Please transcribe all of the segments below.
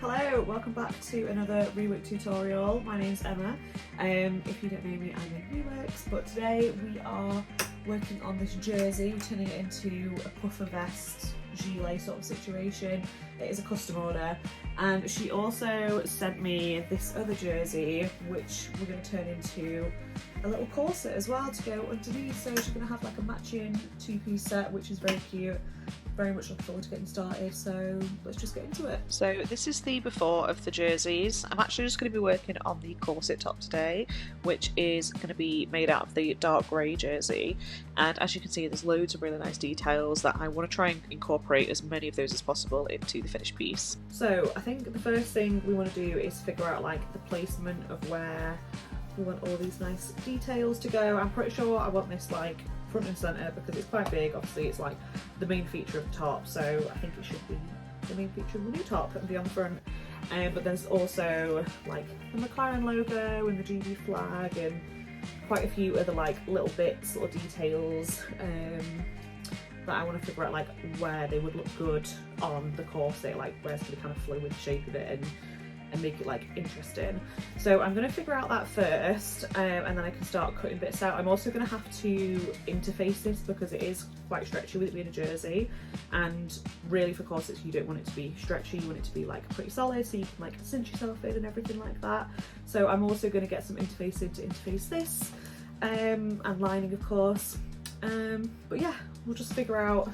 Hello, welcome back to another rework tutorial. My name's Emma. If you don't know me, I'm in Reworks, but today we are working on this jersey, turning it into a puffer vest, gilet sort of situation. It is a custom order, and she also sent me this other jersey, which we're going to turn into a little corset as well to go underneath. So she's going to have like a matching two-piece set, which is very cute. Very much looking forward to getting started, so let's just get into it. So this is the before of the jerseys. I'm actually just going to be working on the corset top today, which is going to be made out of the dark grey jersey, and as you can see there's loads of really nice details that I want to try and incorporate as many of those as possible into the finished piece. So I think the first thing we want to do is figure out like the placement of where we want all these nice details to go. I'm pretty sure I want this like front and centre because it's quite big. Obviously it's like the main feature of the top, so I think it should be the main feature of the new top and be on the front. But there's also like the McLaren logo and the GB flag and quite a few other like little bits, little details that I want to figure out like where they would look good on the corset, like where's the kind of flow with the shape of it and make it like interesting. So I'm going to figure out that first, and then I can start cutting bits out. I'm also going to have to interface this because it is quite stretchy with it being a jersey, and really for corsets you don't want it to be stretchy, you want it to be like pretty solid so you can like cinch yourself in and everything like that. So I'm also going to get some interfacing to interface this, and lining of course. But yeah, we'll just figure out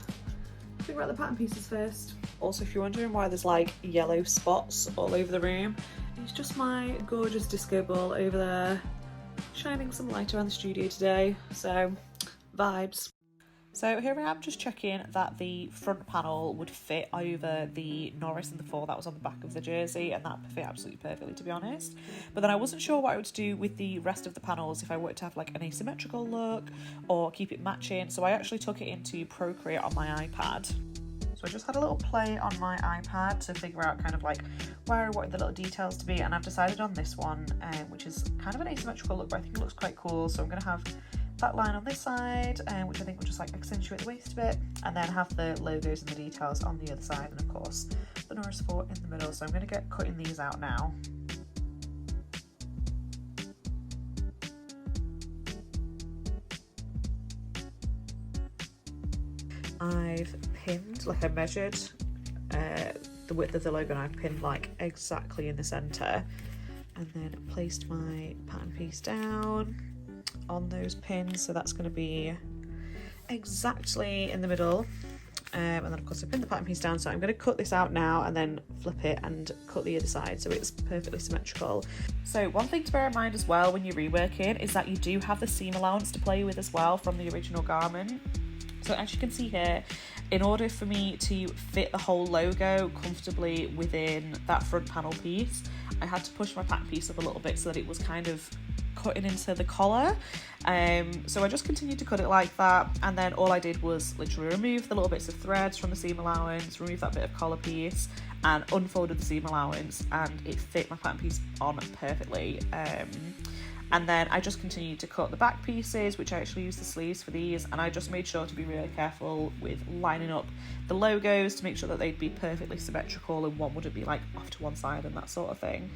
the pattern pieces first. Also, if you're wondering why there's like yellow spots all over the room, it's just my gorgeous disco ball over there shining some light around the studio today, so vibes. So here I am just checking that the front panel would fit over the Norris and the 4 that was on the back of the jersey, and that fit absolutely perfectly, to be honest. But then I wasn't sure what I would do with the rest of the panels, if I wanted to have like an asymmetrical look or keep it matching. So I actually took it into Procreate on my iPad. So I just had a little play on my iPad to figure out kind of like where I wanted the little details to be, and I've decided on this one, which is kind of an asymmetrical look, but I think it looks quite cool. So I'm going to have that line on this side, which I think will just like accentuate the waist a bit, and then have the logos and the details on the other side, and of course the Norris 4 in the middle. So I'm going to get cutting these out now. I've pinned, like I measured the width of the logo, and I've pinned like exactly in the centre, and then placed my pattern piece down on those pins, so that's going to be exactly in the middle. And then of course I pinned the pattern piece down, so I'm going to cut this out now and then flip it and cut the other side so it's perfectly symmetrical. So one thing to bear in mind as well when you're reworking is that you do have the seam allowance to play with as well from the original garment. So as you can see here, in order for me to fit the whole logo comfortably within that front panel piece, I had to push my pattern piece up a little bit so that it was kind of cutting into the collar. So I just continued to cut it like that, and then all I did was literally remove the little bits of threads from the seam allowance, remove that bit of collar piece, and unfolded the seam allowance, and it fit my pattern piece on perfectly. And then I just continued to cut the back pieces, which I actually used the sleeves for these, and I just made sure to be really careful with lining up the logos to make sure that they'd be perfectly symmetrical and one wouldn't be like off to one side and that sort of thing.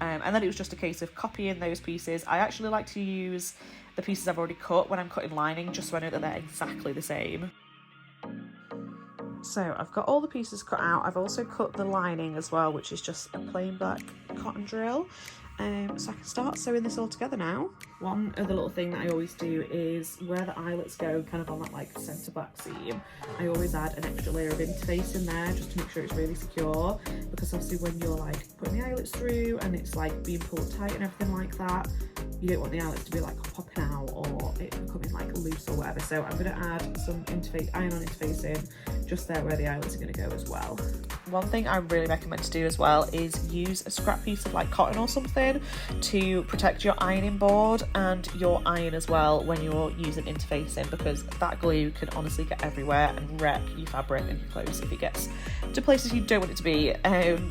And then it was just a case of copying those pieces. I actually like to use the pieces I've already cut when I'm cutting lining, just so I know that they're exactly the same. So I've got all the pieces cut out. I've also cut the lining as well, which is just a plain black cotton drill. So I can start sewing this all together now. One other little thing that I always do is where the eyelets go kind of on that like centre back seam, I always add an extra layer of interface in there just to make sure it's really secure, because obviously when you're like putting the eyelets through and it's like being pulled tight and everything like that, you don't want the eyelets to be like popping out or it becoming like loose or whatever. So I'm going to add some interface, iron-on interface in just there where the eyelets are going to go as well. One thing I really recommend to do as well is use a scrap piece of like cotton or something to protect your ironing board and your iron as well when you're using interfacing, because that glue can honestly get everywhere and wreck your fabric and your clothes if it gets to places you don't want it to be.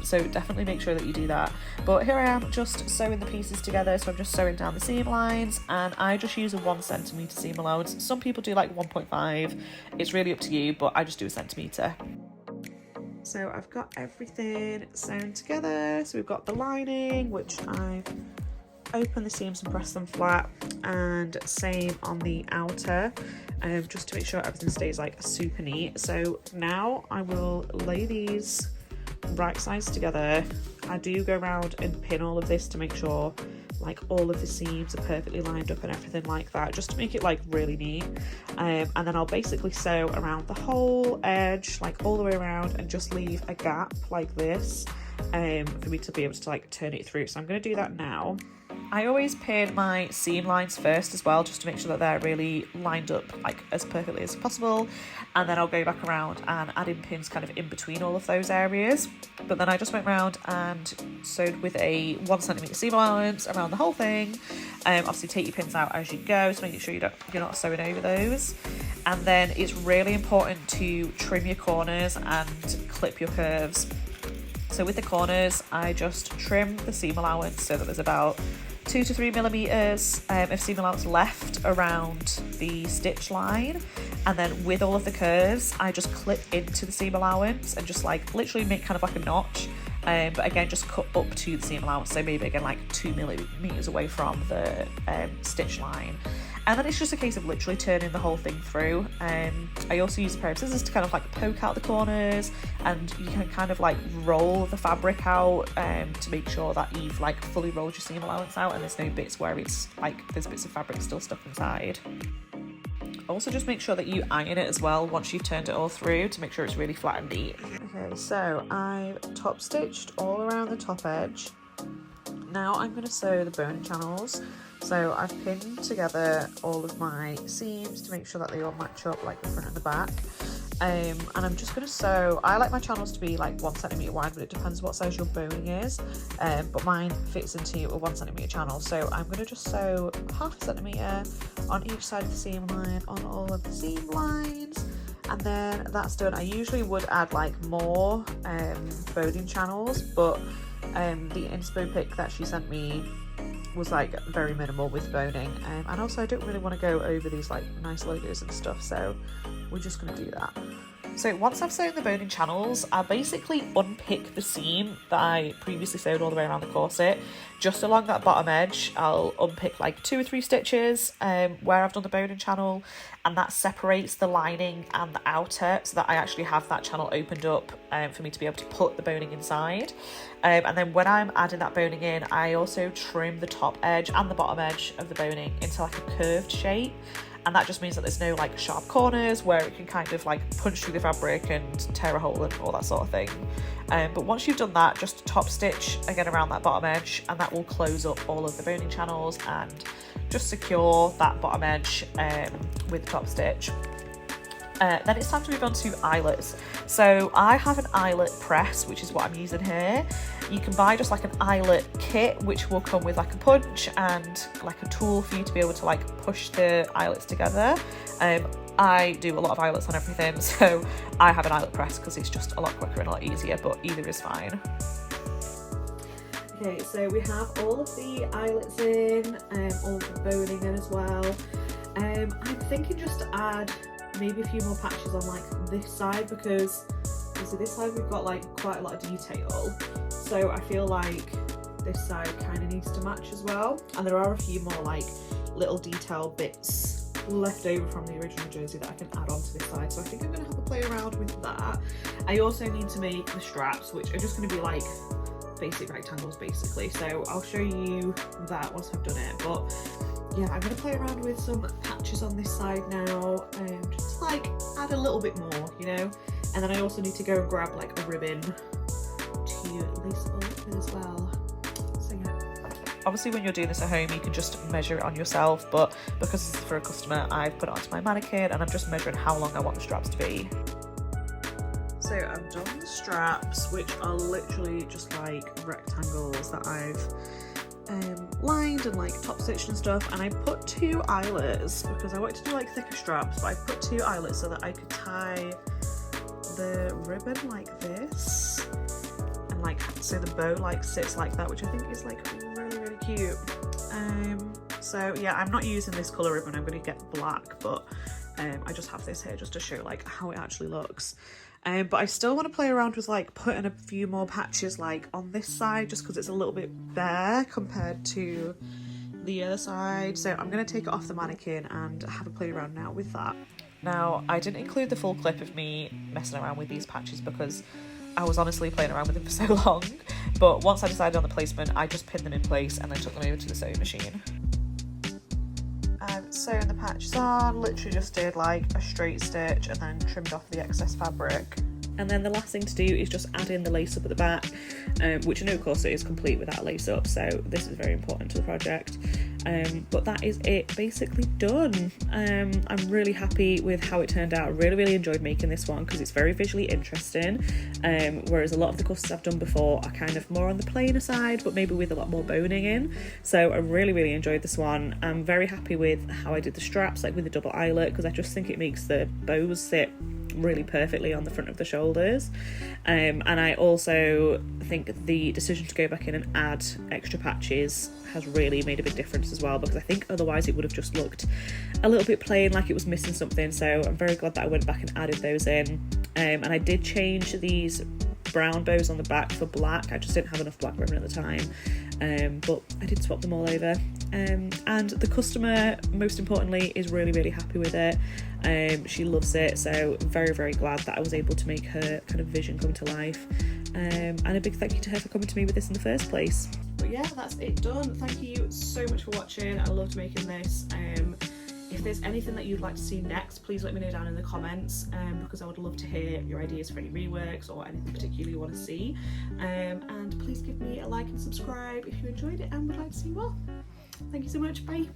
So definitely make sure that you do that. But here I am just sewing the pieces together, so I'm just sewing down the seam lines, and I just use a 1 centimetre seam allowance. Some people do like 1.5, it's really up to you, but I just do a centimetre. So I've got everything sewn together. So we've got the lining, which I've opened the seams and pressed them flat, and same on the outer, just to make sure everything stays like super neat. So now I will lay these right sides together. I do go around and pin all of this to make sure like all of the seams are perfectly lined up and everything like that, just to make it like really neat. And then I'll basically sew around the whole edge, like all the way around, and just leave a gap like this for me to be able to like turn it through. So I'm going to do that now. I always pin my seam lines first as well, just to make sure that they're really lined up like as perfectly as possible, and then I'll go back around and add in pins kind of in between all of those areas. But then I just went around and sewed with a 1 centimetre seam allowance around the whole thing. Obviously take your pins out as you go, so make sure you're not sewing over those. And then it's really important to trim your corners and clip your curves. So with the corners, I just trim the seam allowance so that there's about 2 to 3 millimeters of seam allowance left around the stitch line, and then with all of the curves I just clip into the seam allowance and just like literally make kind of like a notch, but again just cut up to the seam allowance, so maybe again like 2 millimeters away from the stitch line. And then it's just a case of literally turning the whole thing through. I also use a pair of scissors to kind of like poke out the corners, and you can kind of like roll the fabric out to make sure that you've like fully rolled your seam allowance out and there's no bits where it's like there's bits of fabric still stuck inside. Also just make sure that you iron it as well once you've turned it all through to make sure it's really flat and neat. Okay, so I've top stitched all around the top edge. Now I'm going to sew the boning channels. So I've pinned together all of my seams to make sure that they all match up like the front and the back. And I'm just going to sew, I like my channels to be like 1 centimetre wide, but it depends what size your boning is. But mine fits into a 1 centimetre channel. So I'm going to just sew 1/2 centimetre on each side of the seam line on all of the seam lines. And then that's done. I usually would add like more boning channels, but the inspo pic that she sent me was like very minimal with boning, and also I don't really want to go over these like nice logos and stuff, so we're just going to do that. So once I've sewn the boning channels, I basically unpick the seam that I previously sewed all the way around the corset. Just along that bottom edge, I'll unpick like 2 or 3 stitches where I've done the boning channel, and that separates the lining and the outer so that I actually have that channel opened up for me to be able to put the boning inside. And then when I'm adding that boning in, I also trim the top edge and the bottom edge of the boning into like a curved shape. And that just means that there's no like sharp corners where it can kind of like punch through the fabric and tear a hole and all that sort of thing. But once you've done that, just top stitch again around that bottom edge, and that will close up all of the boning channels and just secure that bottom edge with the top stitch. Then it's time to move on to eyelets. So I have an eyelet press, which is what I'm using here. You can buy just like an eyelet kit, which will come with like a punch and like a tool for you to be able to like push the eyelets together. I do a lot of eyelets on everything, so I have an eyelet press because it's just a lot quicker and a lot easier, but either is fine. Okay, so we have all of the eyelets in, all of the boning in as well. I'm thinking just to add maybe a few more patches on like this side, because obviously this side we've got like quite a lot of detail, so I feel like this side kind of needs to match as well. And there are a few more like little detail bits left over from the original jersey that I can add onto this side, so I think I'm going to have a play around with that. I also need to make the straps, which are just going to be like basic rectangles basically, so I'll show you that once I've done it. But yeah, I'm going to play around with some patches on this side now, just to like add a little bit more, you know. And then I also need to go and grab like a ribbon to lace it all up with as well. So yeah. Obviously when you're doing this at home you can just measure it on yourself, but because this is for a customer, I've put it onto my mannequin and I'm just measuring how long I want the straps to be. So I've done the straps, which are literally just like rectangles that I've lined and like top stitched and stuff, and I put 2 eyelets because I wanted to do like thicker straps, but I put 2 eyelets so that I could tie the ribbon like this, and like so the bow like sits like that, which I think is like really cute. So yeah, I'm not using this colour ribbon, I'm going to get black, but I just have this here just to show like how it actually looks. but I still want to play around with like putting a few more patches like on this side, just because it's a little bit bare compared to the other side. So I'm going to take it off the mannequin and have a play around now with that. Now, I didn't include the full clip of me messing around with these patches because I was honestly playing around with them for so long, but once I decided on the placement, I just pinned them in place and then took them over to the sewing machine. I've sewn the patches on, literally just did like a straight stitch and then trimmed off the excess fabric. And then the last thing to do is just add in the lace up at the back, which I know Corset is complete without a lace up, so this is very important to the project. But that is it, basically done. I'm really happy with how it turned out. I really enjoyed making this one because it's very visually interesting, whereas a lot of the customers I've done before are kind of more on the plainer side, but maybe with a lot more boning in. So I really enjoyed this one. I'm very happy with how I did the straps, like with the double eyelet, because I just think it makes the bows sit really perfectly on the front of the shoulders, and I also think the decision to go back in and add extra patches has really made a big difference as well, because I think otherwise it would have just looked a little bit plain, like it was missing something. So I'm very glad that I went back and added those in, and I did change these brown bows on the back for black. I just didn't have enough black ribbon at the time, but I did swap them all over, and the customer, most importantly, is really happy with it. She loves it, so very glad that I was able to make her kind of vision come to life, and a big thank you to her for coming to me with this in the first place. But yeah, that's it done. Thank you so much for watching. I loved making this. If there's anything that you'd like to see next, please let me know down in the comments, because I would love to hear your ideas for any reworks or anything particularly you want to see, and please give me a like and subscribe if you enjoyed it and would like to see more. Thank you so much, bye.